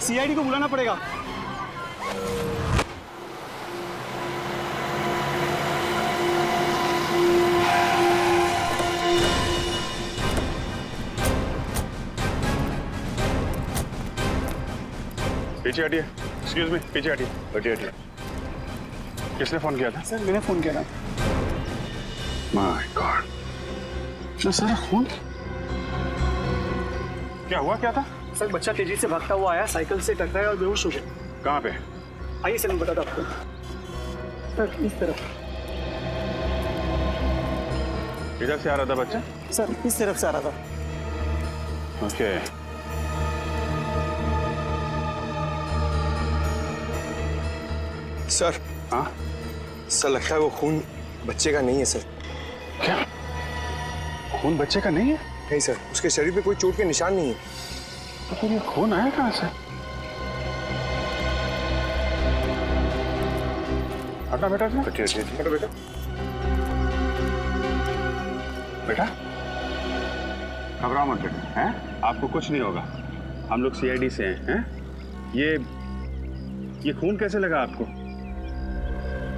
CID को बुलाना पड़ेगा। पीछे हटिए। एक्सक्यूज मी, पीछे हटिए। हटिए हटिए। किसने फोन किया था? सर मैंने फोन किया था। माय गॉड, इतना सारा खून। क्या हुआ, क्या था? सर बच्चा तेजी से भागता हुआ आया, साइकिल से टकराया और बेहोश हो गया। कहाँ पे? आइए सर मैं बताता आपको। सर इस तरफ। इधर से आ रहा था बच्चा? सर इस तरफ से आ रहा था। ओके। सर। हाँ सर लगता है वो खून बच्चे का नहीं है सर। क्या? खून बच्चे का नहीं है? नहीं सर, उसके शरीर पे कोई चोट के निशान नहीं है। तो फिर ये खून आया कहाँ से? हटना बेटा जी। हटो बेटा। बेटा घबराओ मत बेटा, हैं? आपको कुछ नहीं होगा। हम लोग सीआईडी से हैं? ये खून कैसे लगा आपको?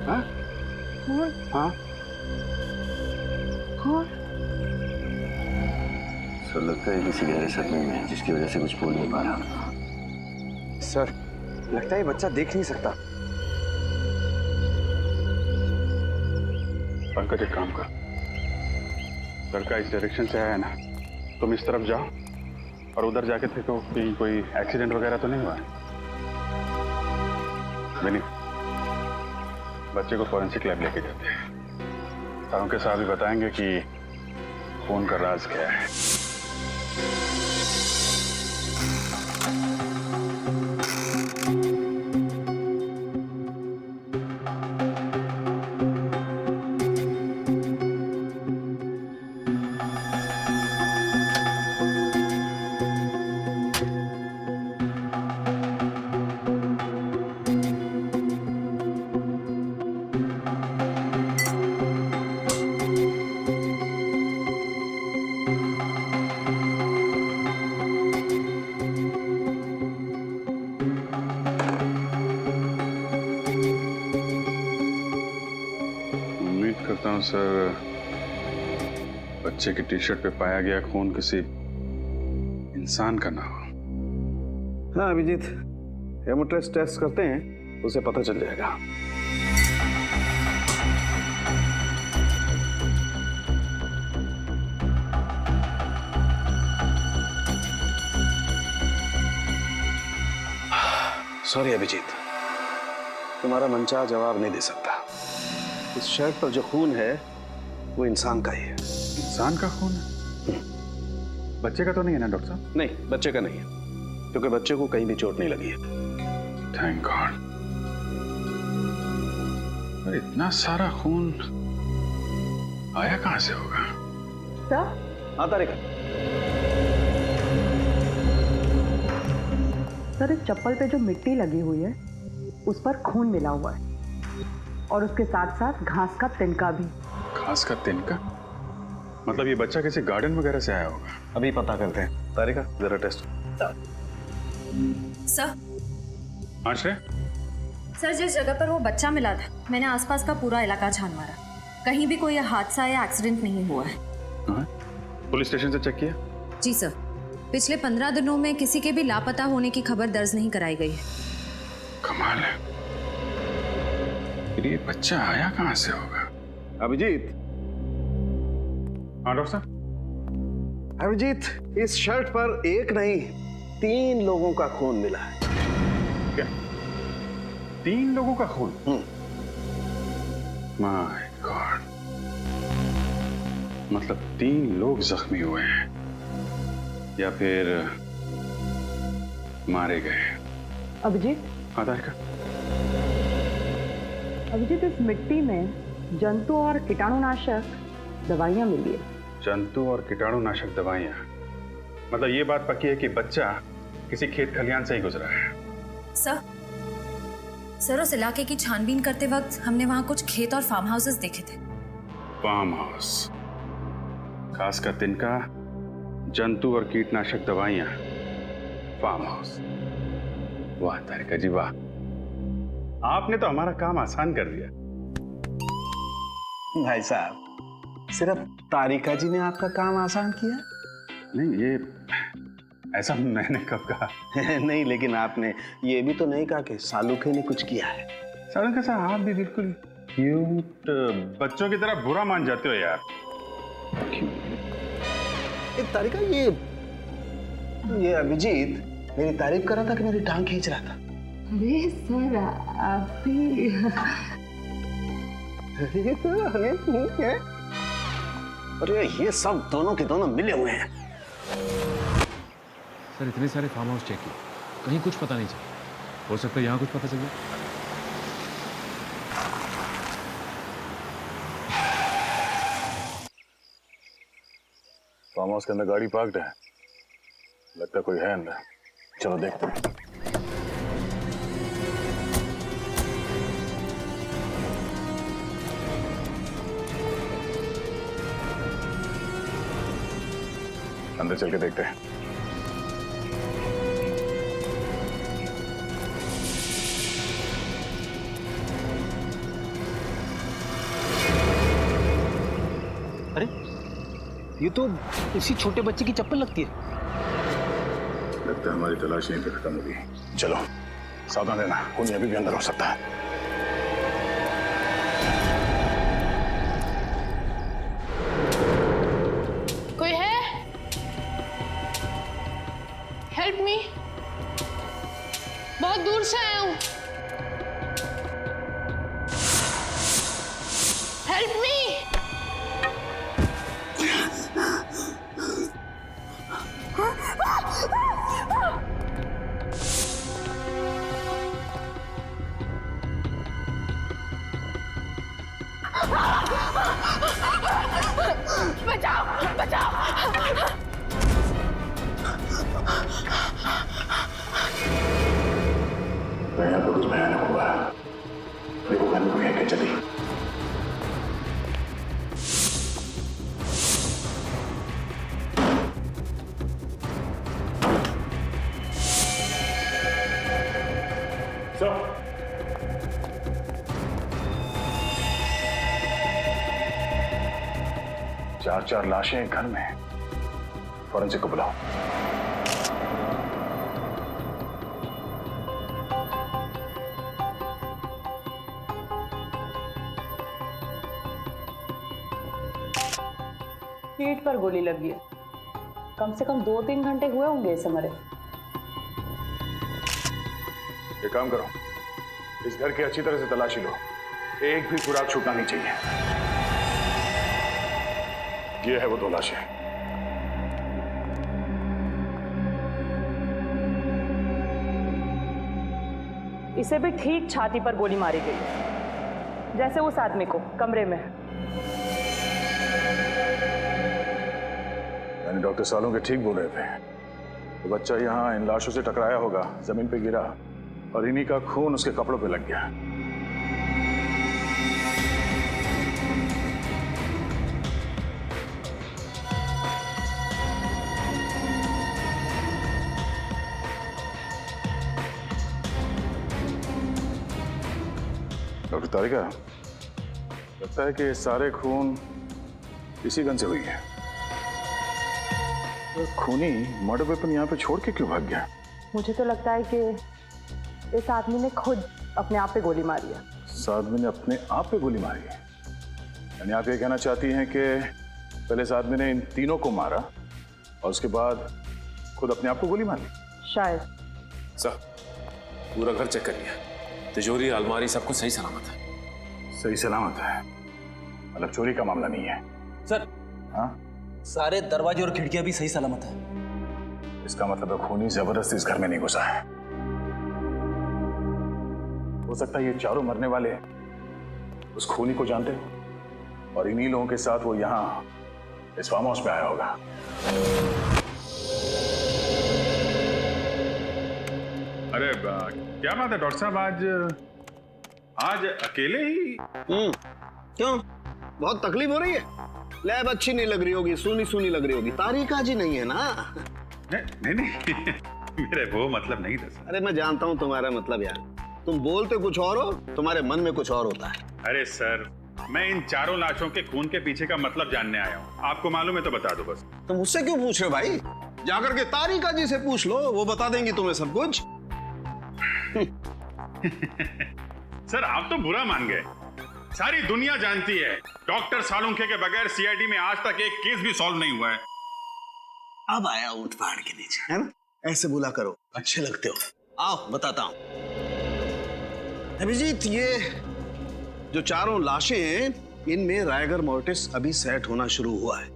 हाँ? हाँ? सर लगता है किसी गहरे सदमे में है, जिसकी वजह से कुछ बोल नहीं पा रहा। सर लगता है ये बच्चा देख नहीं सकता। पंकज एक काम कर, लड़का इस डायरेक्शन से आया ना, तुम इस तरफ जाओ और उधर जाके देखो कि कोई एक्सीडेंट वगैरह तो नहीं हुआ है। विनी, बच्चे को फॉरेंसिक लैब लेके जाते हैं। सारों के साथ भी बताएंगे कि खून का राज क्या है। करता हूँ सर, बच्चे की टी शर्ट पे पाया गया खून किसी इंसान का ना हो। हाँ अभिजीत, हेमोटेस्ट टेस्ट करते हैं, उसे पता चल जाएगा। सॉरी अभिजीत, तुम्हारा मनचाहा जवाब नहीं दे सकता। इस शर्ट पर जो खून है वो इंसान का ही है। इंसान का खून है? बच्चे का तो नहीं है ना डॉक्टर साहब? नहीं, बच्चे का नहीं है, क्योंकि बच्चे को कहीं भी चोट नहीं लगी है। Thank God. इतना सारा खून आया कहां से होगा? सर? हाँ तारिका। सर इस चप्पल पे जो मिट्टी लगी हुई है उस पर खून मिला हुआ है और उसके साथ साथ घास का तिनका भी। घास का तिनका? मतलब ये बच्चा किसी गार्डन वगैरह से आया होगा। अभी पता करते हैं। तारिका जरा टेस्ट। सर। हाँ श्रेय? सर जिस जगह पर वो बच्चा मिला था, मैंने आसपास का पूरा इलाका छान मारा, कहीं भी कोई हादसा या एक्सीडेंट नहीं हुआ है। हाँ? पुलिस स्टेशन से चेक किया? जी सर, पिछले 15 दिनों में किसी के भी लापता होने की खबर दर्ज नहीं कराई गई है। कमाल है। फिर ये बच्चा आया कहां से होगा? अभिजीत। हाँ डॉक्टर साहब? अभिजीत, इस शर्ट पर एक नहीं 3 लोगों का खून मिला है। क्या 3 लोगों का खून? माय गॉड, मतलब 3 लोग जख्मी हुए हैं या फिर मारे गए। अभिजीत। हाँ तारिका? अभिजीत इस मिट्टी में जंतु और कीटाणुनाशक दवाइयां मिली है। जंतु और कीटाणुनाशक दवाइयां? मतलब ये बात पक्की है कि बच्चा किसी खेत खलियान से ही गुजरा है। सर उस इलाके की छानबीन करते वक्त हमने वहां कुछ खेत और फार्म हाउसेस देखे थे। फार्म हाउस, घास का तिनका, जंतु और कीटनाशक दवाइयां, फार्म हाउस। वाह तारिका जी वाह, आपने तो हमारा काम आसान कर दिया। भाई साहब, सिर्फ तारिका जी ने आपका काम आसान किया? नहीं, ये ऐसा मैंने कब कहा? नहीं, लेकिन आपने ये भी तो नहीं कहा कि सालुखे ने कुछ किया है। सड़क कैसा, आप भी बिल्कुल क्यूट बच्चों की तरह बुरा मान जाते हो यार। तारिका, ये अभिजीत मेरी तारीफ कर रहा था कि मेरी टांग खींच रहा था? अरे सर, आप भी अरे ये सब दोनों के दोनों मिले हुए हैं। सर इतने सारे फार्म हाउस चेक किए, कहीं कुछ पता नहीं चला। हो सकता है यहाँ कुछ पता चल जाए। फार्म हाउस के अंदर गाड़ी पार्क्ड है, लगता है कोई है अंदर। चलो देखते हैं। अंदर चल के देखते हैं। अरे ये तो उसी छोटे बच्चे की चप्पल लगती है। लगता है हमारी तलाश यहीं पे खत्म होगी। चलो सावधान रहना, कोई अभी भी अंदर हो सकता है। कोई है? हेल्प मी, बहुत दूर से आया हूं। Help me. बचाओ बचाओ। यहाँ पर कुछ भयानक हुआ। देखो घर में कोई है क्या? चली चार लाशें हैं घर में। फॉरेंसिक को बुलाओ। पीठ पर गोली लगी है। कम से कम 2-3 घंटे हुए होंगे इसे मरे। ये काम करो, इस घर की अच्छी तरह से तलाशी लो, एक भी सुराग छूटना नहीं चाहिए। ये है वो 2 लाशें। इसे भी ठीक छाती पर गोली मारी गई, जैसे उस आदमी को कमरे में। यानी डॉक्टर सालों के ठीक बोल रहे थे। तो बच्चा यहाँ इन लाशों से टकराया होगा, जमीन पे गिरा और इन्हीं का खून उसके कपड़ों पे लग गया। डॉक्टर तारिका, लगता है कि सारे खून इसी गन से हुई है। तो खूनी मर्डर वेपन यहाँ पे छोड़ के क्यों भाग गया? मुझे तो लगता है कि इस आदमी ने खुद अपने आप पे गोली मारी है। इस आदमी ने अपने आप पे गोली मारी है? यानी आप ये कहना चाहती हैं कि पहले इस आदमी ने इन तीनों को मारा और उसके बाद खुद अपने आप को गोली मारी? शायद। सर पूरा घर चेक कर लिया, तिजोरी अलमारी सब कुछ सही सलामत है। सही सलामत है, मतलब चोरी का मामला नहीं है? सर हाँ, सारे दरवाजे और खिड़कियां भी सही सलामत है। इसका मतलब है खूनी जबरदस्ती इस घर में नहीं घुसा है। हो सकता है ये चारों मरने वाले उस खूनी को जानते हो और इन्हीं लोगों के साथ वो यहाँ इस फार्म हाउस में आया होगा। अरे क्या बात है डॉक्टर साहब, आज अकेले ही? क्यों, बहुत तकलीफ हो रही है? लैब अच्छी नहीं लग रही होगी, सुनी सुनी लग रही होगी। तारिका जी नहीं है ना? नहीं, मेरे वो मतलब नहीं था सर। अरे मैं जानता हूँ तुम्हारा मतलब यार, तुम बोलते कुछ और हो, तुम्हारे मन में कुछ और होता है। अरे सर, मैं इन चारों लाशों के खून के पीछे का मतलब जानने आया हूँ। आपको मालूम है तो बता दो बस। तुम मुझसे क्यों पूछ रहे हो भाई? जाकर के तारिका जी से पूछ लो, वो बता देंगी तुम्हें सब कुछ। सर आप तो बुरा मान गए। सारी दुनिया जानती है डॉक्टर सालुंखे के बगैर सीआईडी में आज तक एक केस भी सॉल्व नहीं हुआ है। अब आया ऊंट पहाड़ के नीचे, है ना? ऐसे बोला करो, अच्छे लगते हो। आओ बताता हूं। अभिजीत, ये जो चारों लाशें हैं, इनमें रायगर मोर्टिस अभी सेट होना शुरू हुआ है।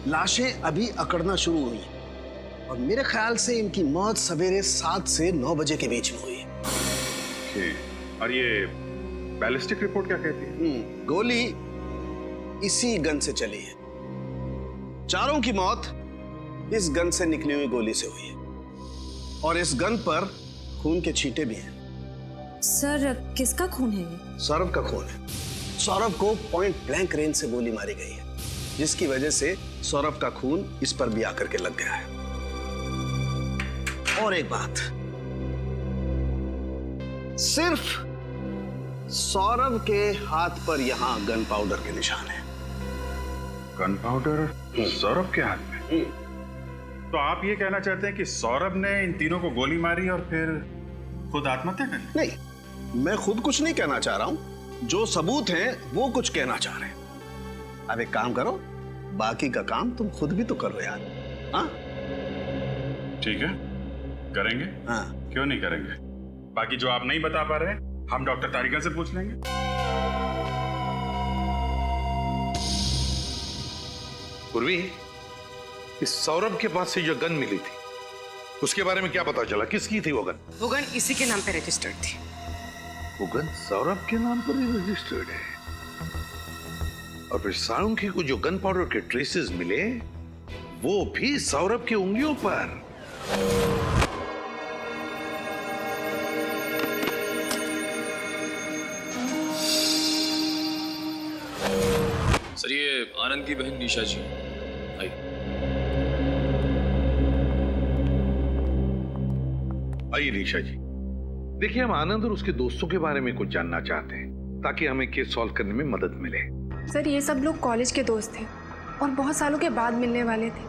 लाशें अभी अकड़ना शुरू हुई हैं और मेरे ख्याल से इनकी मौत सवेरे 7 से 9 बजे के बीच में हुई है। और ये बैलिस्टिक रिपोर्ट क्या कहती है? गोली इसी गन से चली है। चारों की मौत इस गन से निकली हुई गोली से हुई है और इस गन पर खून के छींटे भी हैं। सर किसका खून है ये? सौरभ का खून है। सौरभ को पॉइंट ब्लैंक रेंज से गोली मारी गई है, जिसकी वजह से सौरभ का खून इस पर भी आकर के लग गया है। और एक बात, सिर्फ सौरभ के हाथ पर यहां गन पाउडर के निशान है। गन पाउडर सौरभ के हाथ में? तो आप ये कहना चाहते हैं कि सौरभ ने इन तीनों को गोली मारी और फिर खुद आत्महत्या कर ली? नहीं, मैं खुद कुछ नहीं कहना चाह रहा हूं। जो सबूत हैं वो कुछ कहना चाह रहे हैं। अब एक काम करो, बाकी का काम तुम खुद भी तो करो यार। हाँ ठीक है, करेंगे। हाँ, क्यों नहीं करेंगे? बाकी जो आप नहीं बता पा रहे हम डॉक्टर तारिका से पूछ लेंगे। पूर्वी, इस सौरभ के पास से जो गन मिली थी उसके बारे में क्या पता चला? किसकी थी वो गन? वो गन इसी के नाम पे रजिस्टर्ड थी। वो गन सौरभ के नाम पर ही रजिस्टर्ड है। और फिर सालुंखे को जो गन पाउडर के ट्रेसेस मिले वो भी सौरभ की उंगलियों पर। सर ये आनंद की बहन निशा जी आई। आइए निशा जी, देखिए हम आनंद और उसके दोस्तों के बारे में कुछ जानना चाहते हैं ताकि हमें केस सॉल्व करने में मदद मिले। सर ये सब लोग कॉलेज के दोस्त थे और बहुत सालों के बाद मिलने वाले थे,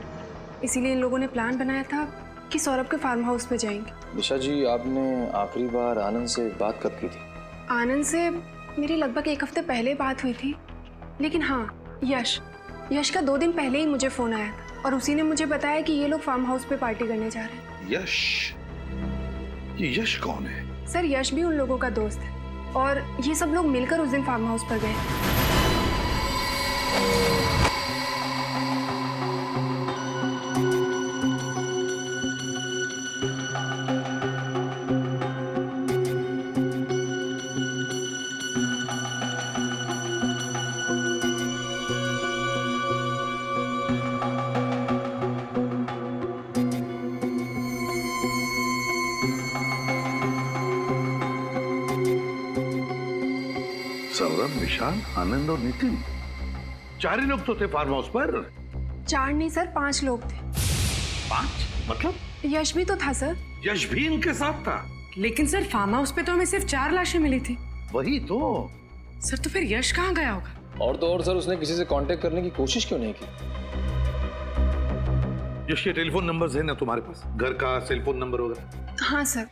इसीलिए इन लोगों ने प्लान बनाया था कि सौरभ के फार्म हाउस पे जाएंगे। निशा जी, आपने आखिरी बार आनंद से बात कब की थी? आनंद से मेरी लगभग 1 हफ्ते पहले बात हुई थी, लेकिन हाँ, यश का 2 दिन पहले ही मुझे फोन आया था और उसी ने मुझे बताया कि ये लोग फार्म हाउस पे पार्टी करने जा रहे हैं। यश? ये यश कौन है? सर यश भी उन लोगों का दोस्त है और ये सब लोग मिलकर उस दिन फार्म हाउस पर गए। सौरभ, विशाल, आनंद और नितिन, 4 ही लोग तो थे फार्म हाउस पर। 4 नहीं सर, 5 लोग थे। 5? मतलब? यश भी तो था सर। यश भी इनके साथ था? लेकिन सर फार्म हाउस पे तो हमें सिर्फ 4 लाशें मिली थी। वही तो। सर तो फिर यश कहाँ गया होगा? और तो और सर, उसने किसी से कांटेक्ट करने की कोशिश क्यों नहीं की? यश के टेलीफोन नंबर्स है ना तुम्हारे पास? घर का सेल फोन नंबर वगैरह? हाँ सर।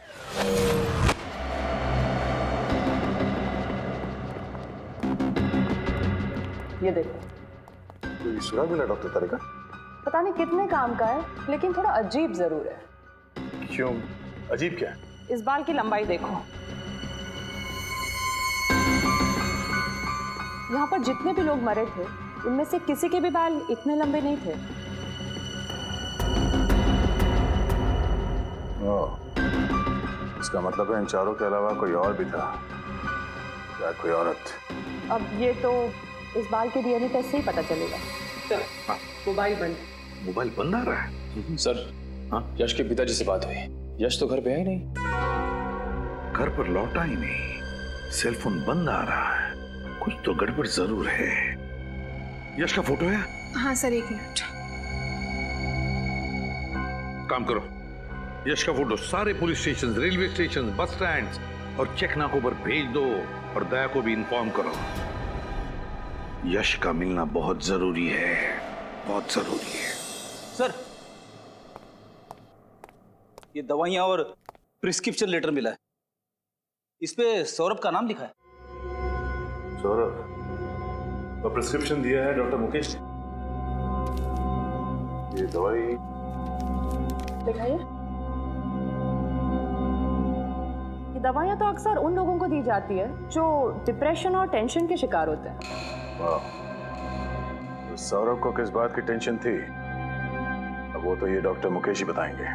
ये देखो, कोई सुराग मिला डॉक्टर तारिका? पता नहीं कितने काम का है, लेकिन थोड़ा अजीब जरूर है। क्यों? अजीब क्या है? इस बाल की लंबाई देखो। यहाँ पर जितने भी लोग मरे थे उनमें से किसी के भी बाल इतने लंबे नहीं थे। इसका मतलब है इन चारों के अलावा कोई और भी था, या कोई औरत? अब ये तो इस बाल के डीएनए टेस्ट से ही पता चलेगा। मोबाइल बंद। मोबाइल बंद आ रहा है? सर, हाँ, यश के पिताजी से बात हुई। यश तो घर पे है ही नहीं। घर पर लौटा ही नहीं, सेल फोन बंद आ रहा है, कुछ तो गड़बड़ जरूर है। यश का फोटो है? हाँ सर, 1 मिनट। काम करो, यश का फोटो सारे police station, railway station, bus stand और चेक नाकों पर भेज दो और दया को भी इन्फॉर्म करो। यश का मिलना बहुत जरूरी है, बहुत जरूरी है। सर, ये दवाइयां और प्रिस्क्रिप्शन लेटर मिला है, इस पे सौरभ का नाम लिखा है। सौरभ, और प्रिस्क्रिप्शन दिया है डॉक्टर मुकेश ने। ये दवाई दिखाइए। ये दवाइयाँ तो अक्सर उन लोगों को दी जाती है जो डिप्रेशन और टेंशन के शिकार होते हैं। वाह, तो सौरभ को किस बात की टेंशन थी, अब वो तो ये डॉक्टर मुकेश ही बताएंगे।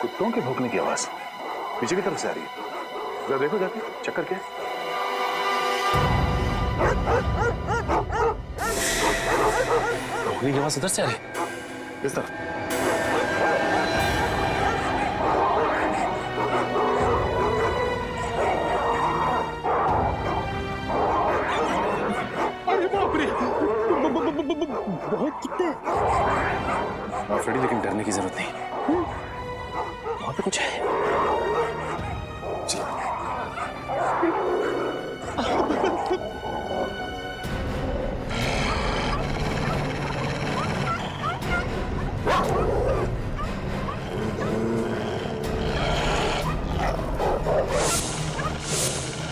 कुत्तों के भौंकने की आवाज पीछे की तरफ से आ रही है, जरा देखो जाके, चक्कर क्या है? भौंकने की आवाज उधर से आ रही है, किस तरफ? बहुत कुत्ते। हाँ फ्रेडी, लेकिन डरने की जरूरत नहीं, वहां पे कुछ है। चलो।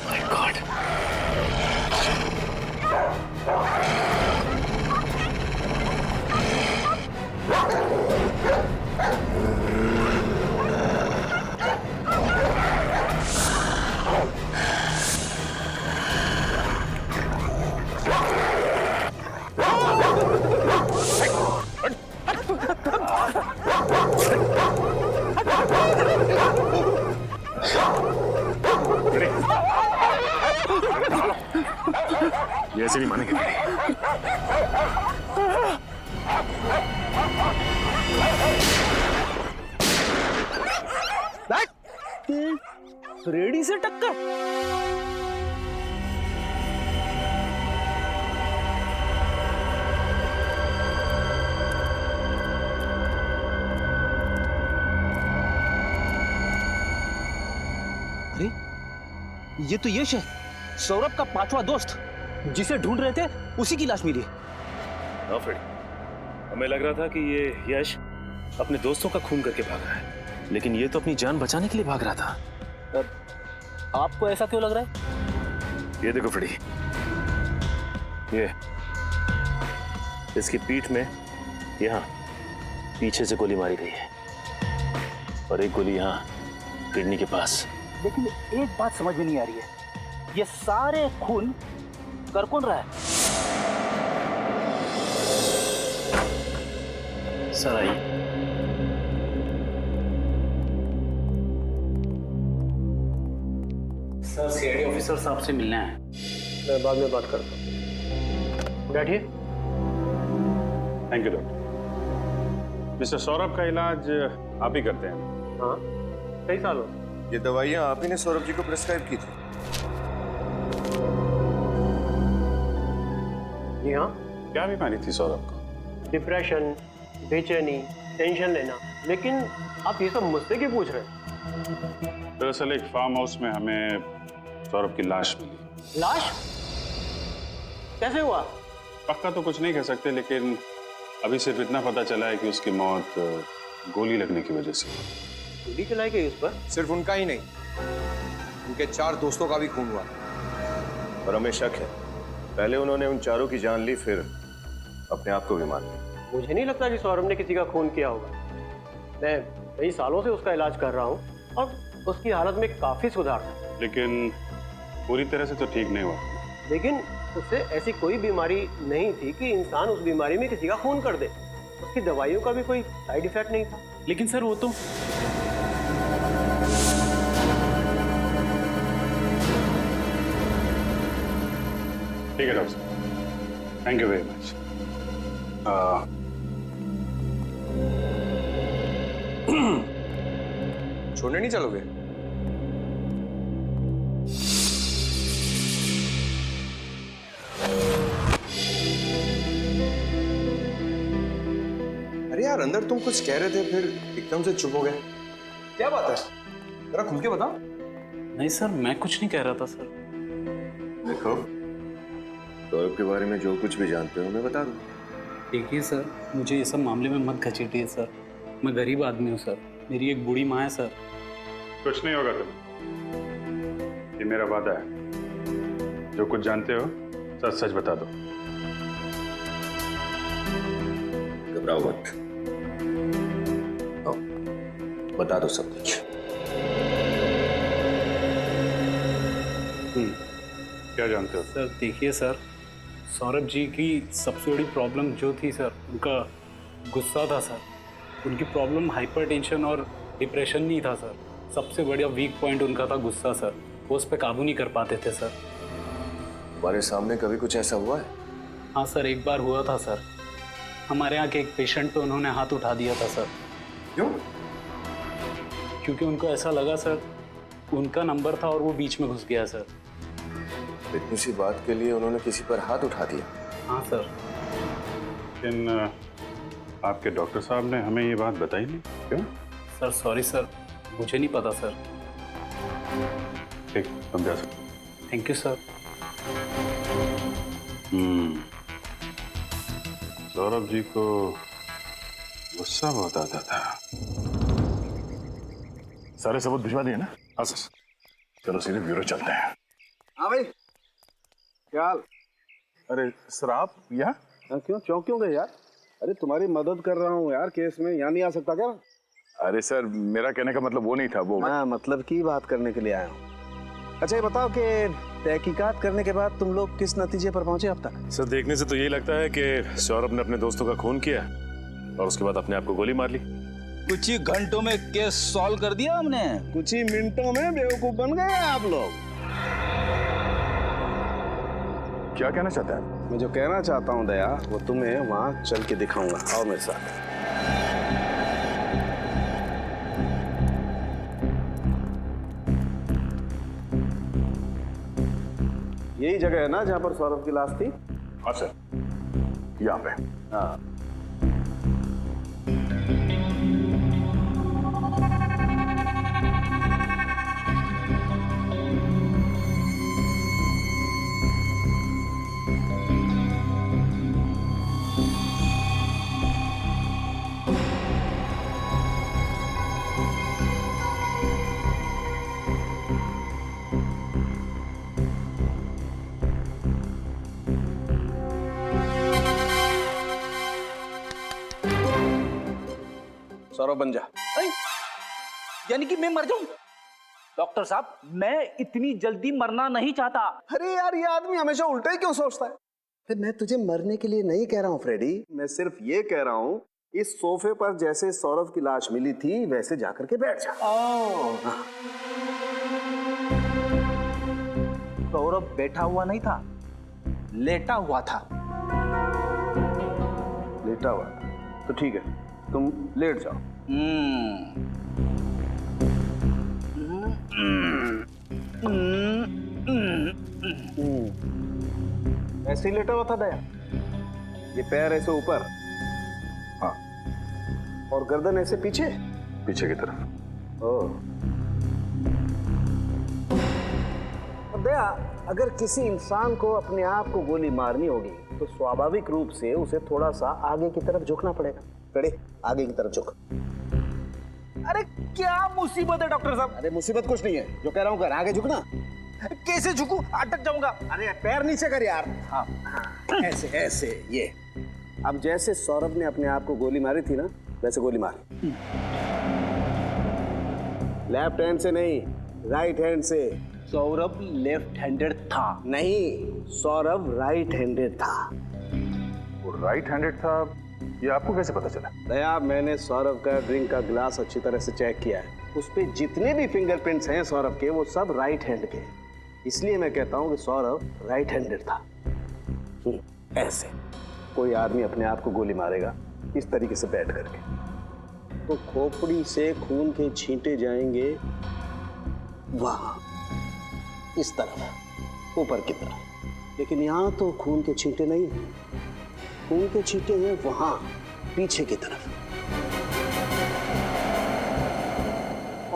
My God. ये ऐसे नहीं मानेंगे। फ्रेडी से टक्कर। अरे ये तो यश है, सौरभ का 5वां दोस्त, जिसे ढूंढ रहे थे उसी की लाश मिली। हाँ फ्रेडी, हमें लग रहा था कि ये यश अपने दोस्तों का खून करके भाग रहा है, लेकिन ये तो अपनी जान बचाने के लिए भाग रहा था। आपको ऐसा क्यों लग रहा है? ये देखो फ्रेडी, ये इसकी पीठ में यहाँ पीछे से गोली मारी गई है और एक गोली यहाँ किडनी के पास। लेकिन एक बात समझ में नहीं आ रही है, ये सारे खून कर कौन रहा है? Sir I. Sir CID officer साहब से मिलना है। मैं बाद में बात करता हूँ, बैठिए। Thank you doctor. Mister Saurabh का इलाज आप ही करते हैं? हाँ, कई सालों। ये दवाइयाँ आप ही ने सौरभ जी को प्रिस्क्राइब की थी? जी हाँ। क्या बीमारी थी सौरभ को? डिप्रेशन, बेचैनी, टेंशन लेना। लेकिन आप ये सब मुझसे क्यों पूछ रहे हैं? दरअसल एक फार्म हाउस में हमें सौरभ की लाश मिली। लाश? कैसे हुआ? पक्का तो कुछ नहीं कह सकते, लेकिन अभी सिर्फ इतना पता चला है कि उसकी मौत गोली लगने की वजह से। गोली चलाई गई उस पर? सिर्फ उनका ही नहीं, उनके 4 दोस्तों का भी खून हुआ और हमें शक है पहले उन्होंने उन चारों की जान ली, फिर अपने आप को भी मार लिया। मुझे नहीं लगता कि सौरभ ने किसी का खून किया होगा। मैं कई सालों से उसका इलाज कर रहा हूँ और उसकी हालत में काफी सुधार था। लेकिन पूरी तरह से तो ठीक नहीं हुआ। लेकिन उससे ऐसी कोई बीमारी नहीं थी कि इंसान उस बीमारी में किसी का खून कर दे। उसकी दवाइयों का भी कोई साइड इफेक्ट नहीं था। लेकिन सर वो तो ठीक है डॉक्टर साहब, थैंक यू वेरी मच। छोड़ने नहीं चलोगे? अंदर तुम कुछ कह रहे थे, फिर एकदम से चुप हो गए। क्या बात है, जरा खुल के बताओ। नहीं सर, मैं कुछ नहीं कह रहा था सर। देखो, सौरभ के बारे में जो कुछ भी जानते हो मैं बता दूं। देखिए सर, मुझे ये सब मामले में मत घसीटिए सर। मैं गरीब आदमी हूँ सर, मेरी एक बूढ़ी माँ है सर। कुछ नहीं होगा तुम्हें, ये मेरा वादा है। जो कुछ जानते हो सच सच बता दो। घबराओ मत, बता दो सब कुछ। क्या जानते हो? सर देखिए सर, सौरभ जी की सबसे बड़ी प्रॉब्लम जो थी सर, उनका गुस्सा था सर। उनकी प्रॉब्लम हाइपरटेंशन और डिप्रेशन नहीं था सर। सबसे बड़ा वीक पॉइंट उनका था गुस्सा सर। वो उस पर काबू नहीं कर पाते थे सर। तुम्हारे सामने कभी कुछ ऐसा हुआ है? हाँ सर, एक बार हुआ था सर। हमारे यहाँ के एक पेशेंट पे उन्होंने हाथ उठा दिया था सर। क्यों? क्योंकि उनको ऐसा लगा सर उनका नंबर था और वो बीच में घुस गया सर। इतनी सी बात के लिए उन्होंने किसी पर हाथ उठा दिया? हाँ सर। लेकिन आपके डॉक्टर साहब ने हमें ये बात बताई नहीं, क्यों? सर सॉरी सर, मुझे नहीं पता सर। ठीक, तुम जा सकते। Thank you sir. Saurabh ji को गुस्सा बहुत आता था। सारे सबूत भिजवा दिए ना? हाँ सर। चलो सीधे ब्यूरो चलते हैं। हाँ भाई, क्या हाल? अरे सर, आप यहाँ? क्यों चौंक क्यों गए यार? अरे तुम्हारी मदद कर रहा हूँ यार केस में, यहाँ नहीं आ सकता क्या? अरे सर, मेरा कहने का मतलब वो नहीं था। वो हाँ, मतलब की बात करने के लिए आया हूँ। अच्छा ये बताओ कि तहकीकात करने के बाद तुम लोग किस नतीजे पर पहुंचे अब तक? सर देखने से तो यही लगता है कि सौरभ ने अपने दोस्तों का खून किया और उसके बाद अपने आप को गोली मार ली। कुछ ही घंटों में केस सॉल्व कर दिया हमने। कुछ ही मिनटों में बेवकूफ बन गए आप लोग। क्या कहना चाहता है? मैं जो कहना चाहता हूँ दया, वो तुम्हें वहां चल के दिखाऊंगा। आओ मेरे साथ। यही जगह है ना जहां पर सौरभ की लाश थी? हाँ सर, यहाँ पे। हाँ। सौरभ बन जा। यानी कि मैं मर जाऊं? डॉक्टर साहब, मैं इतनी जल्दी मरना नहीं चाहता। अरे यार, ये आदमी हमेशा उल्टा ही क्यों सोचता है? फिर मैं तुझे मरने के लिए नहीं कह रहा हूँ फ्रेडी, मैं सिर्फ ये कह रहा हूँ इस सोफे पर जैसे सौरभ की लाश मिली थी वैसे जाकर के बैठ जा। हाँ। सौरभ बैठा हुआ नहीं था, लेटा हुआ था। लेटा हुआ? तो ठीक है, तुम लेट जाओ। ऐसे ही लेटा हुआ था दया? ये पैर ऐसे ऊपर? हाँ। और गर्दन ऐसे पीछे? पीछे की तरफ। ओह। दया, अगर किसी इंसान को अपने आप को गोली मारनी होगी तो स्वाभाविक रूप से उसे थोड़ा सा आगे की तरफ झुकना पड़ेगा। खड़े, आगे की तरफ झुक। अरे क्या मुसीबत है डॉक्टर साहब? अरे मुसीबत कुछ नहीं है, जो कह रहा हूँ कर, आगे झुकना। कैसे झुकूं? अटक जाऊंगा। अरे पैर नीचे कर यार। हाँ। ऐसे ऐसे, ये। अब जैसे सौरभ ने अपने आप को गोली मारी थी ना, वैसे गोली मार। लेफ्ट हैंड से नहीं, राइट हैंड से। सौरभ लेफ्ट हैंडेड था। नहीं, सौरभ राइट हैंडेड था। वो राइट हैंडेड था, ये आपको कैसे पता चला? दया, मैंने सौरभ का ड्रिंक का गिलास अच्छी तरह से चेक किया है। उस पे जितने भी फिंगरप्रिंट्स हैं सौरभ के, वो सब राइट हैंड के। इसलिए मैं कहता हूँ कि सौरभ राइट हैंडेड था। ऐसे कोई आदमी अपने आप को गोली मारेगा इस तरीके से बैठ करके, तो खोपड़ी से खून के छींटे जाएंगे वहां, इस तरफ, ऊपर की तरफ। लेकिन यहाँ तो खून के छींटे नहीं, खून के छींटे हैं वहां, पीछे की तरफ।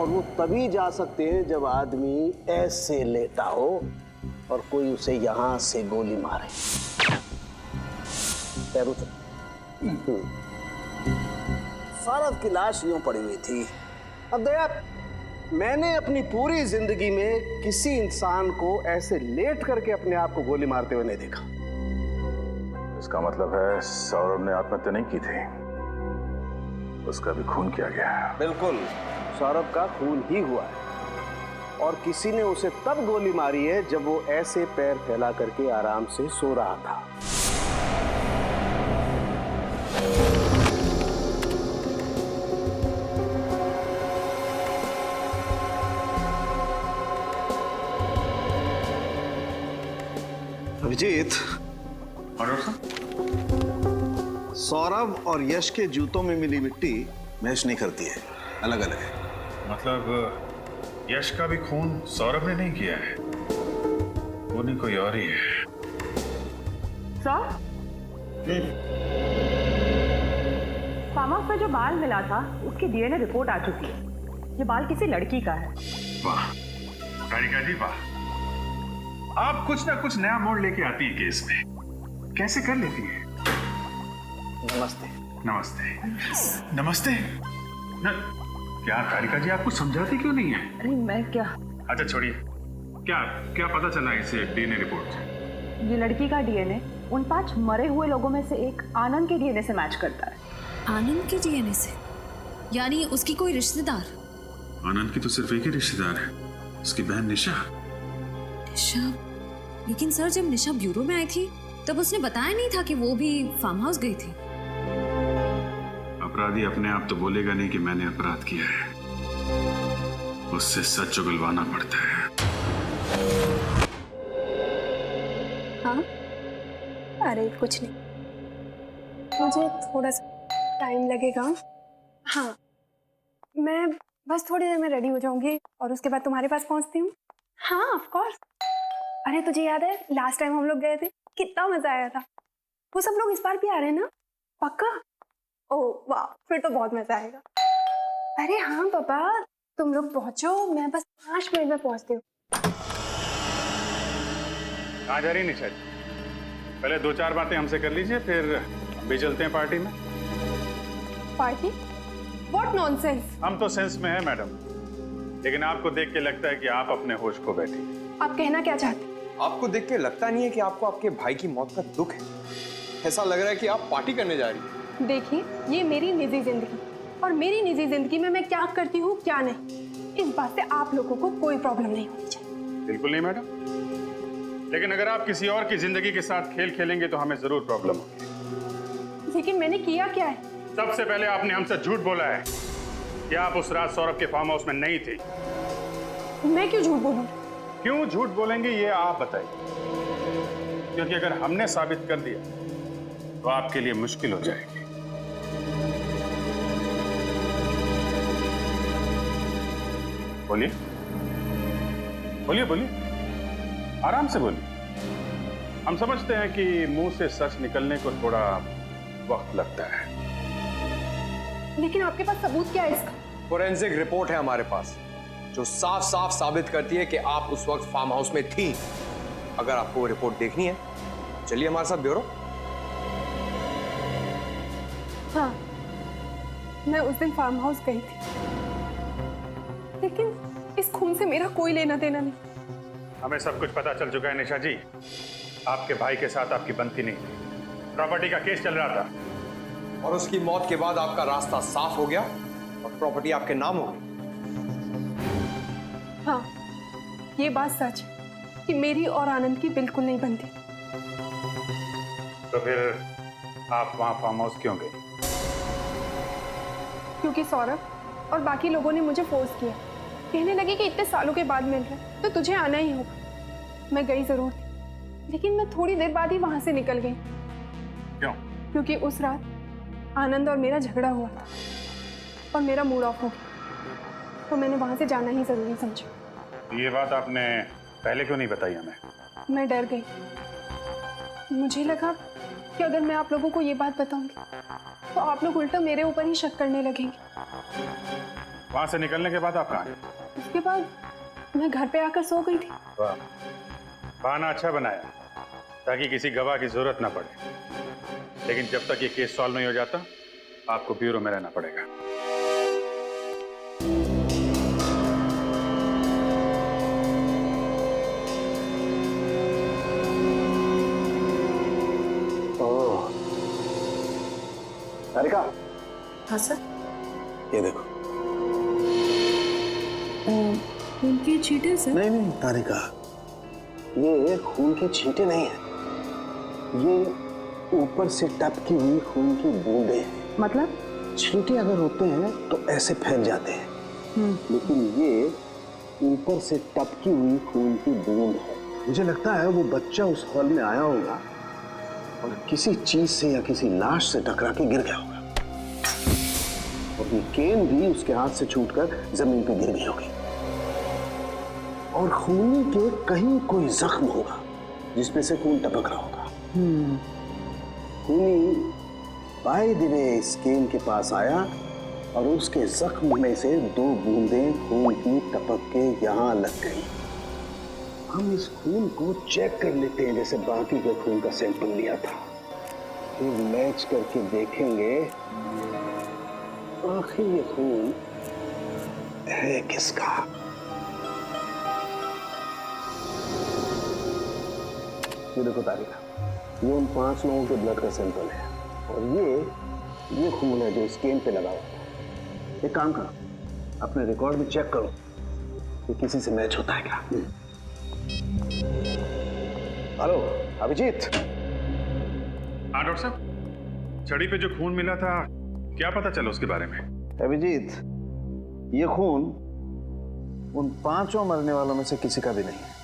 और वो तभी जा सकते हैं जब आदमी ऐसे लेटा हो और कोई उसे यहां से गोली मारे। पैरों से। सौरभ की लाश यूं पड़ी हुई थी। अब दया, मैंने अपनी पूरी जिंदगी में किसी इंसान को ऐसे लेट करके अपने आप को गोली मारते हुए नहीं देखा। इसका मतलब है सौरभ ने आत्महत्या नहीं की थी, उसका भी खून किया गया है। बिल्कुल, सौरभ का खून ही हुआ है और किसी ने उसे तब गोली मारी है जब वो ऐसे पैर फैला करके आराम से सो रहा था। अभिजीत, सौरभ और यश के जूतों में मिली मिट्टी मैच नहीं करती है, अलग अलग है। मतलब यश का भी खून सौरभ ने नहीं किया है, वो नहीं कोई और ही है। फार्म हाउस में जो बाल मिला था उसकी डीएनए रिपोर्ट आ चुकी है। ये बाल किसी लड़की का है। वाह राधिका जी वाह, आप कुछ ना कुछ नया मोड़ लेके आती है केस में, कैसे कर लेती है। नमस्ते। नमस्ते नमस्ते क्या राधिका जी, आप कुछ समझाती क्यों नहीं है? अरे मैं क्या, अच्छा छोड़िए, क्या क्या पता चला इसे डीएनए रिपोर्ट से? ये लड़की का डीएनए उन 5 मरे हुए लोगों में से एक आनंद के डीएनए से मैच करता है। आनंद के डीएनए से? यानी उसकी कोई रिश्तेदार? आनंद की तो सिर्फ एक ही रिश्तेदार है, उसकी बहन निशा। निशा? लेकिन सर जब निशा ब्यूरो में आई थी तब उसने बताया नहीं था कि वो भी फार्म हाउस गई थी। अपराधी अपने आप तो बोलेगा नहीं कि मैंने अपराध किया है, उससे सच उगलवाना पड़ता है। हाँ? अरे कुछ नहीं, मुझे थोड़ा सा टाइम लगेगा। हाँ, मैं बस थोड़ी देर में रेडी हो जाऊंगी और उसके बाद तुम्हारे पास पहुंचती हूँ। हाँ ऑफ कोर्स। अरे तुझे याद है लास्ट टाइम हम लोग गए थे, कितना मजा आया था। वो सब लोग इस बार भी आ रहे हैं ना? पक्का? ओह वाह, फिर तो बहुत मजा आएगा। अरे हाँ पापा, तुम लोग पहुंचो, मैं बस 5 मिनट में पहुंचती हूँ। कहाँ जा रही निशा जी? पहले 2-4 बातें हमसे कर लीजिए, फिर हम भी चलते हैं पार्टी में। पार्टी? What nonsense. हम तो सेंस में है मैडम, लेकिन आपको देख के लगता है कि आप अपने होश खो बैठी। आप कहना क्या चाहते? आपको देख के लगता नहीं है कि आपको आपके भाई की मौत का दुख है? ऐसा लग रहा है कि आप पार्टी करने जा रही हैं। देखिए, ये मेरी निजी जिंदगी और मेरी निजी जिंदगी में मैं क्या करती हूँ क्या नहीं, इस बात से आप लोगों को कोई प्रॉब्लम नहीं होनी चाहिए। बिल्कुल नहीं मैडम, लेकिन अगर आप किसी और की जिंदगी के साथ खेल खेलेंगे तो हमें जरूर प्रॉब्लम होगी। लेकिन मैंने किया क्या है? सबसे पहले आपने हमसे झूठ बोला है कि आप उस रात सौरभ के फार्म हाउस में नहीं थे। मैं क्यों झूठ बोलूं? क्यों झूठ बोलेंगे ये आप बताइए, क्योंकि अगर हमने साबित कर दिया तो आपके लिए मुश्किल हो जाएगी। बोलिए बोलिए बोलिए, आराम से बोलिए। हम समझते हैं कि मुंह से सच निकलने को थोड़ा वक्त लगता है। लेकिन आपके पास सबूत क्या है इसका? फोरेंसिक रिपोर्ट है हमारे पास जो साफ साफ साबित करती है कि आप उस वक्त फार्म हाउस में थी। अगर आपको वो रिपोर्ट देखनी है चलिए हमारे साथ ब्यूरो। हाँ, मैं उस दिन फार्म हाउस गई थी, लेकिन इस खून से मेरा कोई लेना देना नहीं। हमें सब कुछ पता चल चुका है निशा जी, आपके भाई के साथ आपकी बनती नहीं थी, प्रॉपर्टी का केस चल रहा था और उसकी मौत के बाद आपका रास्ता साफ हो गया और प्रॉपर्टी आपके नाम हो गई। हाँ, ये बात सच है कि मेरी और आनंद की बिल्कुल नहीं बनती। तो फिर आप वहां फार्म हाउस क्यों गए? क्योंकि सौरभ और बाकी लोगों ने मुझे फोर्स किया, कहने लगे कि इतने सालों के बाद मिल रहे तो तुझे आना ही होगा। मैं गई जरूर थी, लेकिन मैं थोड़ी देर बाद ही वहां से निकल गई। क्यों? क्योंकि उस रात आनंद और मेरा झगड़ा हुआ था और मेरा मूड ऑफ हो गया, तो मैंने वहां से जाना ही जरूरी समझा। ये बात आपने पहले क्यों नहीं बताई हमें? मैं डर गई। मुझे लगा कि अगर मैं आप लोगों को ये बात बताऊंगी तो आप लोग उल्टा मेरे ऊपर ही शक करने लगेंगे। वहां से निकलने के बाद आप कहाँ गए? उसके बाद मैं घर पे आकर सो गई थी। वाह, बहाना अच्छा बनाया ताकि किसी गवाह की जरूरत ना पड़े। लेकिन जब तक ये केस सॉल्व नहीं हो जाता आपको ब्यूरो में रहना पड़ेगा। तारिका। हाँ सर। ये देखो। खून की छींटे सर? नहीं नहीं तारिका, ये खून की छींटे नहीं है, ये ऊपर से टपकी हुई खून की बूंदें हैं। मतलब? छींटे अगर होते हैं तो ऐसे फैल जाते हैं, लेकिन ये ऊपर से टपकी हुई खून की बूंद है। मुझे लगता है वो बच्चा उस हॉल में आया होगा और किसी चीज से या किसी लाश से टकरा के गिर गया होगा, और ये केन भी उसके हाथ से छूटकर जमीन पे गिर गई होगी, और खूनी के कहीं कोई जख्म होगा जिसमें से खून टपक रहा होगा। खूनी बाय दिने इस केन के पास आया और उसके जख्म में से 2 बूंदें खून की टपक के यहाँ लग गई। हम इस खून को चेक कर लेते हैं जैसे बाकी के खून का सैंपल लिया था, फिर मैच करके देखेंगे आखिर ये खून है किसका। ये देखो तारिका, ये उन 5 लोगों के ब्लड का सैंपल है, और ये खून है जो स्कैन पे लगा हुआ है। एक काम करो, अपने रिकॉर्ड में चेक करो कि किसी से मैच होता है क्या। हेलो अभिजीत। हाँ डॉक्टर साहब, छड़ी पे जो खून मिला था क्या पता चला उसके बारे में? अभिजीत, ये खून उन 5 मरने वालों में से किसी का भी नहीं है।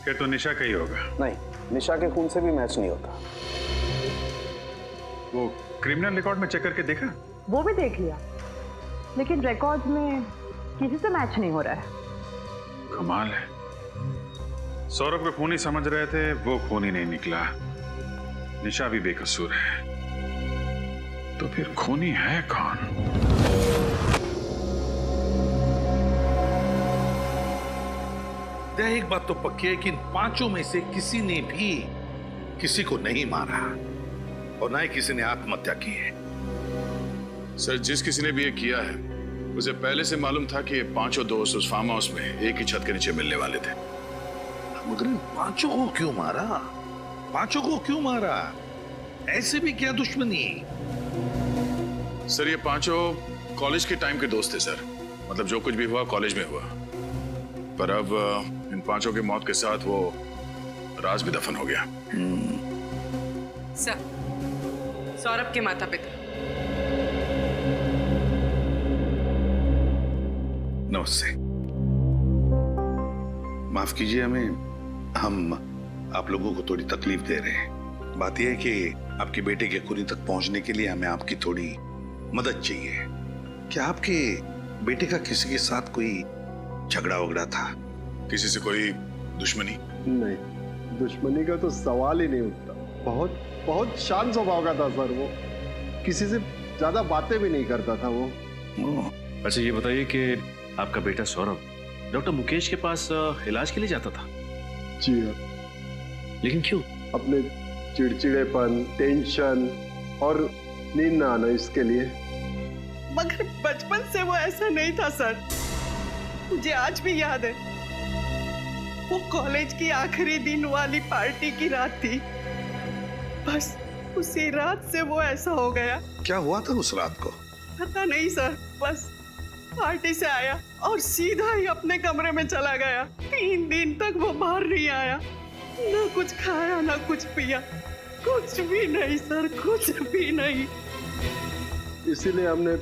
फिर तो निशा का ही होगा। नहीं, निशा के खून से भी मैच नहीं होता। वो क्रिमिनल रिकॉर्ड में चेक करके देखा? वो भी देख लिया, लेकिन रिकॉर्ड में किसी से मैच नहीं हो रहा है। कमाल है, सौरभ को खूनी समझ रहे थे, वो खूनी नहीं निकला। निशा भी बेकसूर है, तो फिर खूनी है कौन? एक बात तो पक्की है कि इन 5 में से किसी ने भी किसी को नहीं मारा और ना ही किसी ने आत्महत्या की है। सर, जिस किसी ने भी ये किया है उसे पहले से मालूम था कि ये 5 दोस्त उस फार्म हाउस में एक ही छत के नीचे मिलने वाले थे। मगर इन 5 को क्यों मारा? 5 को क्यों मारा? ऐसे भी क्या दुश्मनी? सर, ये 5 कॉलेज के टाइम के दोस्त थे सर, मतलब जो कुछ भी हुआ कॉलेज में हुआ, पर अब इन 5 की मौत के साथ वो राज भी दफन हो गया। सर, सौरभ के माता पिता। नमस्ते, माफ कीजिए हमें, हम आप लोगों को थोड़ी तकलीफ दे रहे हैं। बात यह है कि आपके बेटे के खूनी तक पहुंचने के लिए हमें आपकी थोड़ी मदद चाहिए। क्या आपके बेटे का किसी के साथ कोई झगड़ा वगड़ा था? किसी से कोई दुश्मनी? नहीं, दुश्मनी का तो सवाल ही नहीं उठता। बहुत शांत स्वभाव का था सर वो, किसी से ज्यादा बातें भी नहीं करता था वो। अच्छा ये बताइए कि आपका बेटा सौरभ डॉक्टर मुकेश के पास इलाज के लिए जाता था? जी हाँ। लेकिन क्यों? अपने चिड़चिड़ेपन, टेंशन और नींद ना आना, इसके लिए। मगर बचपन से वो ऐसा नहीं था सर, मुझे आज भी याद है। वो कॉलेज की आखिरी दिन वाली पार्टी की रात थी, बस उसी रात से वो ऐसा हो गया। क्या हुआ था उस रात को? पता नहीं सर, बस पार्टी से आया और सीधा ही अपने कमरे में चला गया। 3 दिन तक वो बाहर नहीं आया, ना कुछ खाया ना कुछ पिया, कुछ भी नहीं सर, कुछ भी नहीं। इसीलिए हमने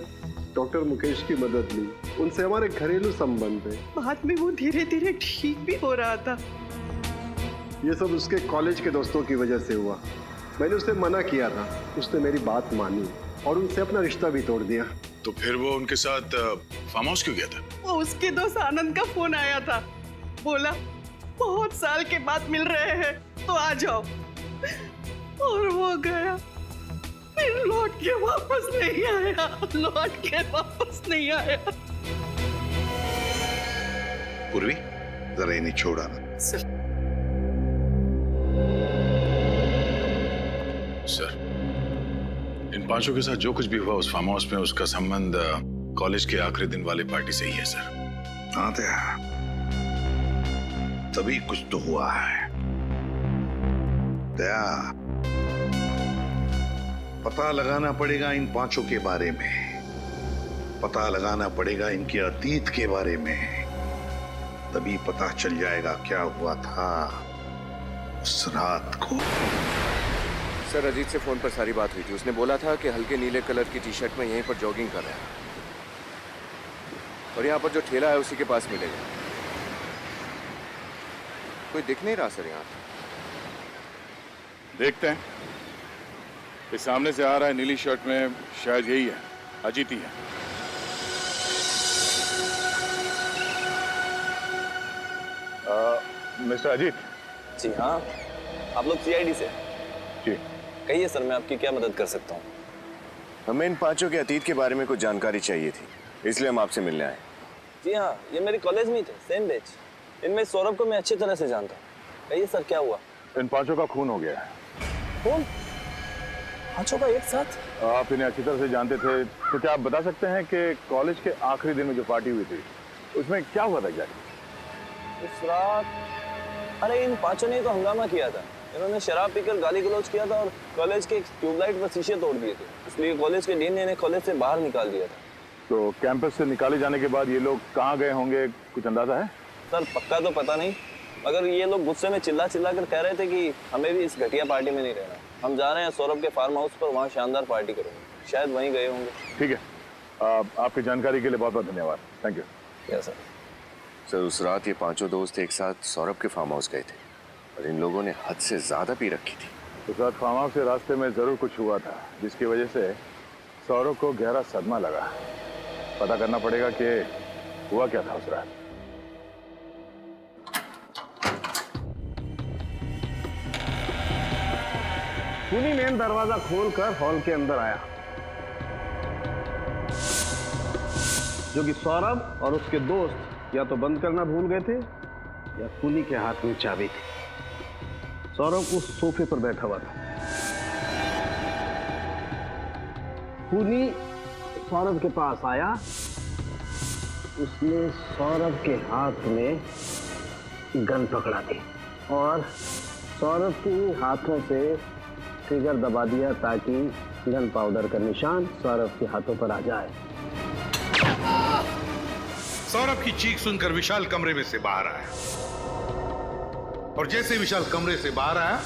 डॉक्टर मुकेश की मदद ली, उनसे हमारे घरेलू संबंध है। बाद में वो धीरे धीरे ठीक भी हो रहा था। ये सब उसके कॉलेज के दोस्तों की वजह से हुआ। मैंने उसे मना किया था, उसने मेरी बात मानी और उनसे अपना रिश्ता भी तोड़ दिया। तो फिर वो उनके साथ फार्म हाउस क्यों गया था? वो उसके दोस्त आनंद का फोन आया था, बोला बहुत साल के बाद मिल रहे हैं तो आ जाओ, और वो गया, फिर लौट के वापस नहीं आया, लौट के वापस नहीं आया। पूर्वी जरा इन्हें छोड़ा ना। सर, इन पांचों के साथ जो कुछ भी हुआ उस फार्म हाउस में, उसका संबंध कॉलेज के आखिरी दिन वाली पार्टी से ही है सर। हाँ दया, तभी कुछ तो हुआ है। दया, पता लगाना पड़ेगा इन पांचों के बारे में, पता लगाना पड़ेगा इनके अतीत के बारे में, तभी पता चल जाएगा क्या हुआ था उस रात को। सर, अजीत से फोन पर सारी बात हुई थी। उसने बोला था कि हल्के नीले कलर की टी शर्ट में यहीं पर जॉगिंग कर रहा है और यहाँ पर जो ठेला है उसी के पास मिलेगा। कोई दिख नहीं रहा सर यहाँ। देखते हैं। ये सामने से आ रहा है नीली शर्ट में, शायद यही है, अजीत ही है। मिस्टर अजीत। जी हाँ, आप लोग सीआईडी से? जी। कहिए सर, मैं आपकी क्या मदद कर सकता हूँ? हमें इन पांचों के अतीत के बारे में कुछ जानकारी चाहिए थी, इसलिए हम आपसे मिलने आए। जी हाँ, ये मेरे कॉलेज में थे, सेम बैच। इनमें सौरभ को मैं अच्छी तरह से जानता हूँ। कहिए सर, क्या हुआ? इन पांचों का खून हो गया है। खून? पांचों का एक साथ? आप इन्हें अच्छी तरह से जानते थे, तो क्या आप बता सकते हैं कि कॉलेज के आखिरी दिन में जो पार्टी हुई थी उसमें क्या हुआ था एग्जैक्टली? उस रात, अरे इन पांचों ने तो हंगामा किया था। इन्होंने शराब पीकर गाली गलौज किया था और कॉलेज के ट्यूबलाइट पर शीशे तोड़ दिए थे। इसलिए कॉलेज के डीन ने इन्हें कॉलेज से बाहर निकाल दिया था। तो कैंपस से निकाले जाने के बाद ये लोग कहाँ गए होंगे, कुछ अंदाजा है? सर पक्का तो पता नहीं, मगर ये लोग गुस्से में चिल्ला चिल्ला कर कह रहे थे कि हमें भी इस घटिया पार्टी में नहीं रहना, हम जा रहे हैं सौरभ के फार्म हाउस पर, वहाँ शानदार पार्टी करेंगे। शायद वहीं गए होंगे। ठीक है, आपकी जानकारी के लिए बहुत बहुत धन्यवाद। Thank you. Yes sir. Sir, उस रात ये पांचों दोस्त एक साथ सौरभ के फार्म हाउस गए थे और इन लोगों ने हद से ज्यादा पी रखी थी। उस रात फार्म हाउस के रास्ते में जरूर कुछ हुआ था जिसकी वजह से सौरभ को गहरा सदमा लगा। पता करना पड़ेगा कि हुआ क्या था उस रात। खूनी मेन दरवाजा खोलकर हॉल के अंदर आया, जो कि सौरभ और उसके दोस्त या तो बंद करना भूल गए थे या खूनी के हाथ में चाबी थी। सौरभ उस सोफे पर बैठा हुआ था। खूनी सौरभ के पास आया, उसने सौरभ के हाथ में गन पकड़ा दी और सौरभ के हाथों से ट्रिगर दबा दिया ताकि गन पाउडर का निशान सौरभ के हाथों पर आ जाए। सौरभ की चीख सुनकर विशाल कमरे में से बाहर आया और जैसे विशाल कमरे से बाहर आया,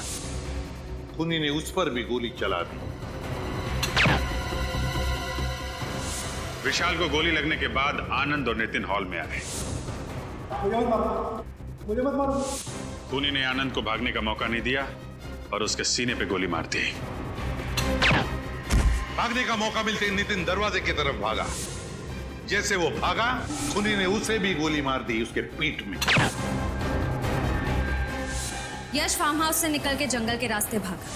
खूनी ने उस पर भी गोली चला दी। विशाल को गोली लगने के बाद आनंद और नितिन हॉल में आए। मुझे मत मारो। खूनी ने आनंद को भागने का मौका नहीं दिया और उसके सीने पे गोली मार दी। भागने का मौका मिलते नितिन दरवाजे की तरफ भागा। जैसे वो भागा, खूनी ने उसे भी गोली मार दी उसके पीठ में। यश फार्म हाउस से निकल के जंगल के रास्ते भागा।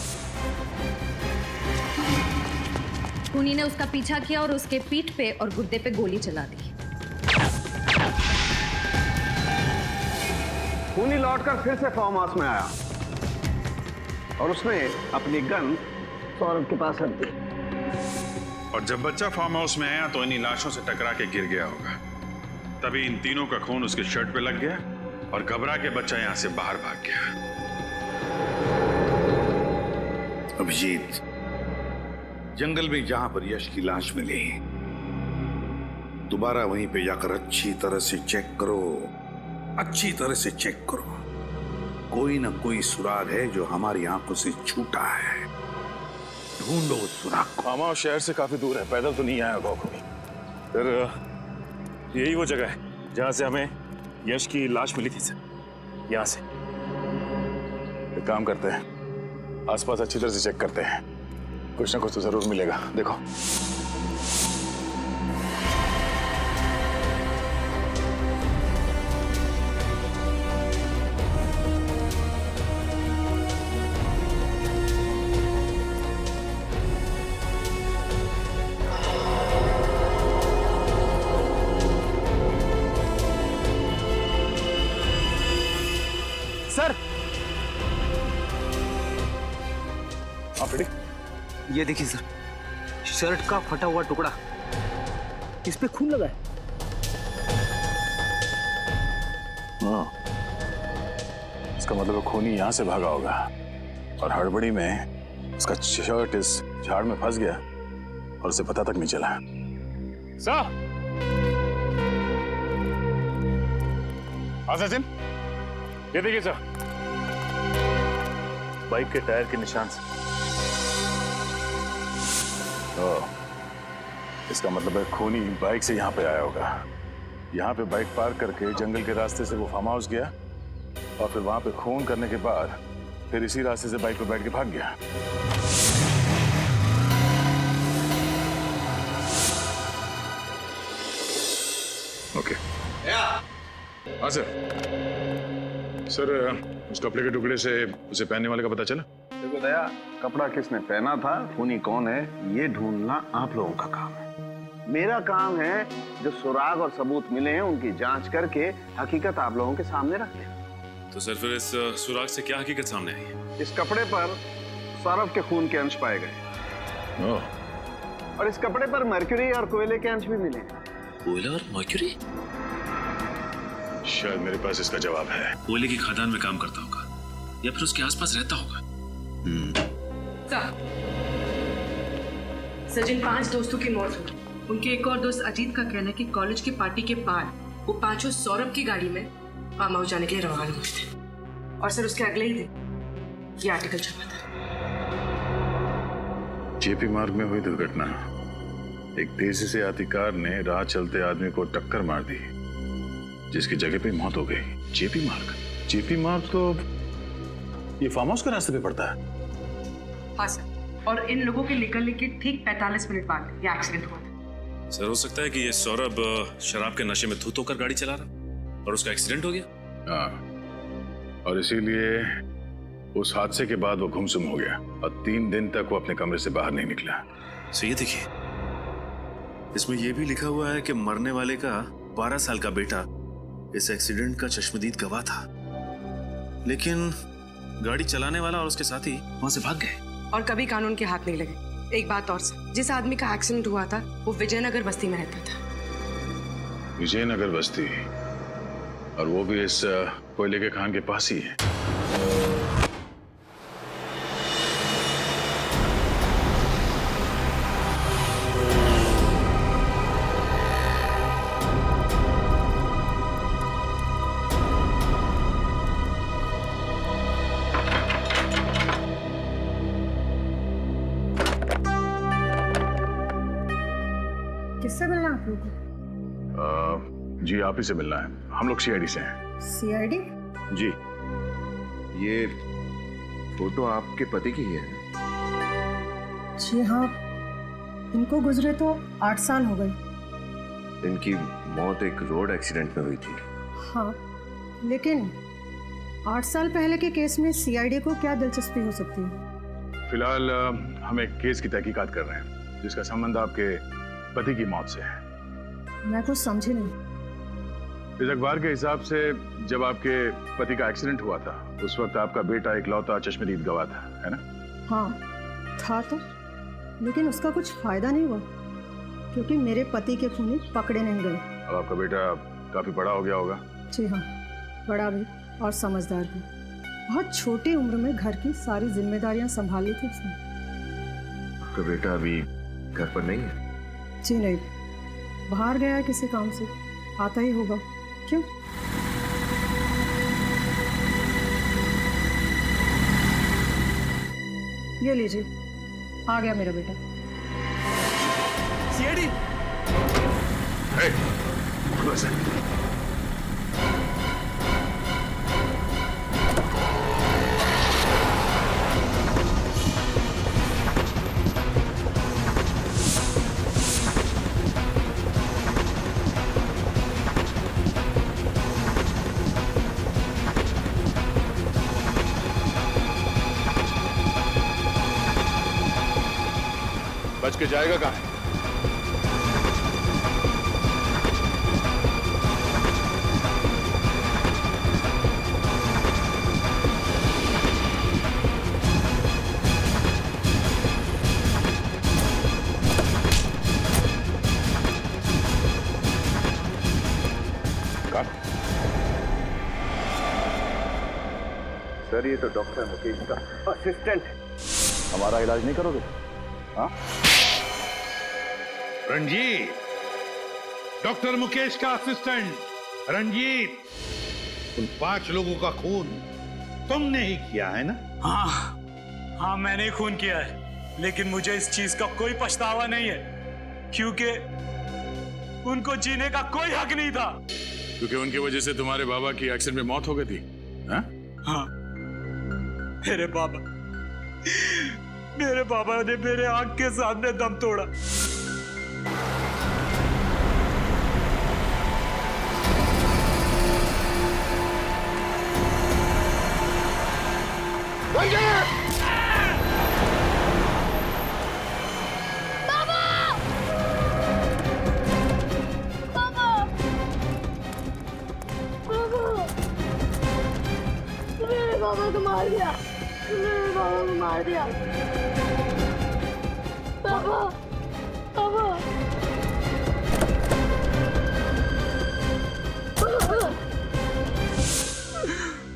खूनी ने उसका पीछा किया और उसके पीठ पे और गुर्दे पे गोली चला दी। खूनी लौटकर फिर से फार्म हाउस में आया और उसने अपनी गन सौरभ के पास रख दी। और जब बच्चा फार्म हाउस में आया तो इन्हीं लाशों से टकरा के गिर गया होगा। तभी इन तीनों का खून उसके शर्ट पे लग गया और घबरा के बच्चा यहां से बाहर भाग गया। अभिजीत, जंगल में जहां पर यश की लाश मिली, दोबारा वहीं पे जाकर अच्छी तरह से चेक करो, अच्छी तरह से चेक करो। कोई ना कोई सुराग है जो हमारी आंखों से छूटा है। ढूंढो उस सुराग को। फार्म शहर से काफी दूर है, पैदल तो नहीं आया होगा कोई। फिर यही वो जगह है जहां से हमें यश की लाश मिली थी सर। यहाँ से एक काम करते हैं, आसपास अच्छी तरह से चेक करते हैं, कुछ ना कुछ तो जरूर मिलेगा। देखो सर आप रेडी? ये देखिए सर, शर्ट का फटा हुआ टुकड़ा, इस पे खून लगा है। हाँ, इसका मतलब है खूनी यहां से भागा होगा और हड़बड़ी में उसका शर्ट इस झाड़ में फंस गया और उसे पता तक नहीं चला। सर, सचिन, ये देखिए सर, बाइक के टायर के निशान से। इसका मतलब है खूनी बाइक से यहाँ पे आया होगा। यहाँ पे बाइक पार्क करके जंगल के रास्ते से वो फार्म हाउस गया और फिर वहां पे खून करने के बाद फिर इसी रास्ते से बाइक पे बैठ के भाग गया। ओके। हाँ सर, उस कपड़े के टुकड़े से उसे पहनने वाले का पता चला? देखो दया, कपड़ा किसने पहना था, खूनी कौन है, ये ढूंढना आप लोगों का काम है। मेरा काम है जो सुराग और सबूत मिले हैं उनकी जांच करके हकीकत आप लोगों के सामने रखते हैं। तो सर फिर इस सुराग से क्या हकीकत सामने आई है? इस कपड़े पर सौरभ के खून के अंश पाए गए और इस कपड़े पर मर्क्यूरी और कोयले के अंश भी मिले। कोयला और मर्क्यूरी? शायद मेरे पास इसका जवाब है। कोयले की खदान में काम करता होगा या फिर उसके आसपास रहता होगा। सचिन 5 दोस्तों की मौत हुई। उनके एक और दोस्त अजीत का कहना है कि कॉलेज की पार्टी के बाद वो 5 सौरभ की गाड़ी में फार्म हाउस जाने के लिए रवाना हुए थे और सर उसके अगले ही दिन ये आर्टिकल छपा था। जेपी मार्ग में हुई दुर्घटना, एक तेजी से आती कार ने राह चलते आदमी को टक्कर मार दी जिसकी जगह पे मौत हो गई। जेपी मार्ग तो ये फार्म हाउस के रास्ते पे पड़ता है। हाँ सर, और इन लोगों के निकलने के ठीक 45 मिनट बाद ये एक्सीडेंट हुआ था। सर हो सकता है कि ये सौरभ शराब के नशे में धुत होकर गाड़ी चला रहा और उसका एक्सीडेंट हो गया। हाँ, और इसीलिए उस हादसे के बाद वो गुमसुम हो गया और 3 दिन तक वो अपने कमरे से बाहर नहीं निकला। सो ये देखिए, इसमें यह भी लिखा हुआ है कि मरने वाले का 12 साल का बेटा इस एक्सीडेंट का चश्मदीद गवाह था, लेकिन गाड़ी चलाने वाला और उसके साथी वहां से भाग गए और कभी कानून के हाथ नहीं लगे। एक बात और सर, जिस आदमी का एक्सीडेंट हुआ था वो विजयनगर बस्ती में रहता था। विजयनगर बस्ती, और वो भी इस कोयले के खान के पास ही है। किससे मिलना आप लोगों को? जी आप ही से मिलना है, हम लोग सीआईडी से हैं। सीआईडी? जी। ये फोटो आपके पति की है? जी हाँ, इनको गुजरे तो 8 साल हो गए। इनकी मौत एक रोड एक्सीडेंट में हुई थी। हाँ, लेकिन 8 साल पहले के केस में सीआईडी को क्या दिलचस्पी हो सकती है? फिलहाल हम एक केस की तहकीकात कर रहे हैं जिसका संबंध आपके पति की मौत से है। मैं कुछ समझी नहीं। इस अखबार के हिसाब से जब आपके पति का एक्सीडेंट हुआ था उस वक्त आपका बेटा इकलौता चश्मदीद गवाह था, है ना? हाँ था तो, लेकिन उसका कुछ फायदा नहीं हुआ क्योंकि मेरे पति के खूनी पकड़े नहीं गए। अब आपका बेटा काफी बड़ा हो गया होगा। जी हाँ, बड़ा भी और समझदार भी। बहुत छोटी उम्र में घर की सारी जिम्मेदारियां संभाल ली थी उसने। आपका बेटा अभी घर पर नहीं है? जी नहीं, बाहर गया है किसी काम से, आता ही होगा। क्यों? ये लीजिए, आ गया मेरा बेटा। सीआईडी। बच के जाएगा कहाँ है? सर ये तो डॉक्टर मुकेश का असिस्टेंट है। हमारा इलाज नहीं करोगे? हाँ? रंजीत, डॉक्टर मुकेश का असिस्टेंट रंजीत, उन 5 लोगों का खून तुमने ही किया है ना? हाँ मैंने खून किया है, लेकिन मुझे इस चीज का कोई पछतावा नहीं है, क्योंकि उनको जीने का कोई हक नहीं था। क्योंकि उनकी वजह से तुम्हारे बाबा की एक्सीडेंट में मौत हो गई थी। हाँ? हाँ, मेरे बाबा ने मेरे आंख के सामने दम तोड़ा। बाबा को मार दिया, मेरे बाबा को मार दिया। बाबा, बाबा।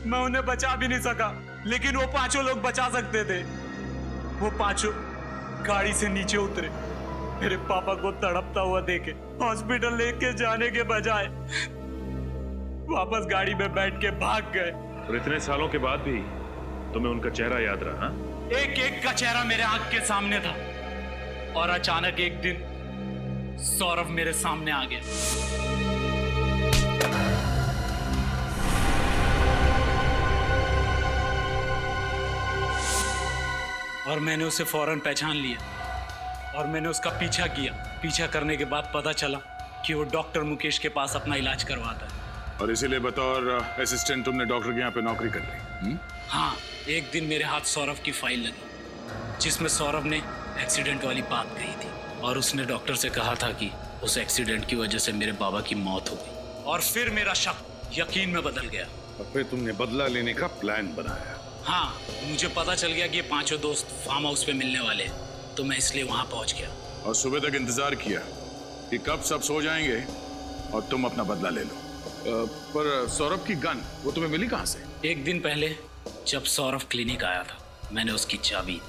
मैं उन्हें बचा भी नहीं सका, लेकिन वो 5 लोग बचा सकते थे। वो 5 गाड़ी से नीचे उतरे, मेरे पापा को तड़पता हुआ देखे हॉस्पिटल लेके जाने के बजाय वापस गाड़ी में बैठ के भाग गए। और इतने सालों के बाद भी तुम्हें उनका चेहरा याद रहा? एक एक का चेहरा मेरे आंख के सामने था, और अचानक एक दिन सौरभ मेरे सामने आ गया। और मैंने उसे फौरन पहचान लिया और मैंने उसका पीछा किया। पीछा करने के बाद पता चला कि वो डॉक्टर मुकेश के पास अपना इलाज करवाता है। और इसीलिए बतौर असिस्टेंट तुमने डॉक्टर के यहाँ पे नौकरी कर ली? हाँ, एक दिन मेरे हाथ सौरभ की फाइल लगी, जिसमें सौरभ ने एक्सीडेंट वाली बात कही थी, और उसने डॉक्टर से कहा था कि उस एक्सीडेंट की वजह से मेरे बाबा की मौत हो गई। और फिर मेरा शक यकीन में बदल गया। और फिर तुमने बदला लेने का प्लान बनाया? हाँ, मुझे पता चल गया कि ये 5 दोस्त फार्म हाउस पे मिलने वाले हैं, तो मैं इसलिए वहां पहुंच गया। और सुबह तक इंतजार किया कि कब सब सो जाएंगे और तुम अपना बदला ले लो। पर सौरभ की गन वो तुम्हें मिली कहां से? एक दिन पहले जब सौरभ क्लिनिक आया था, मैंने उसकी चाबी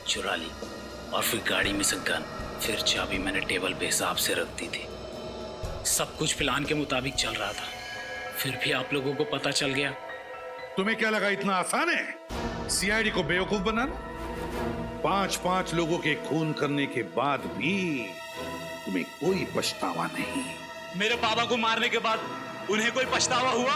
चुरा ली और फिर गाड़ी में से गन, फिर चाबी मैंने टेबल पे हिसाब से रख दी थी। सब कुछ प्लान के मुताबिक चल रहा था, फिर भी आप लोगों को पता चल गया। तुम्हें क्या लगा इतना आसान है सीआईडी को बेवकूफ बनाना? 5 लोगों के खून करने के बाद भी तुम्हें कोई पछतावा नहीं? मेरे पापा को मारने के बाद उन्हें कोई पछतावा हुआ?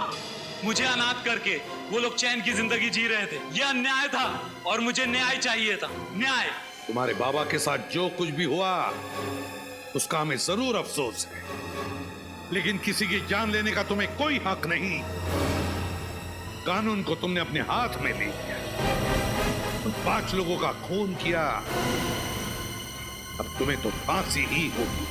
मुझे अनाथ करके वो लोग चैन की जिंदगी जी रहे थे। यह अन्याय था और मुझे न्याय चाहिए था। न्याय। तुम्हारे बाबा के साथ जो कुछ भी हुआ उसका हमें जरूर अफसोस है, लेकिन किसी की जान लेने का तुम्हें कोई हक नहीं। कानून को तुमने अपने हाथ में ले लिया, 5 लोगों का खून किया, अब तुम्हें तो फांसी ही होगी।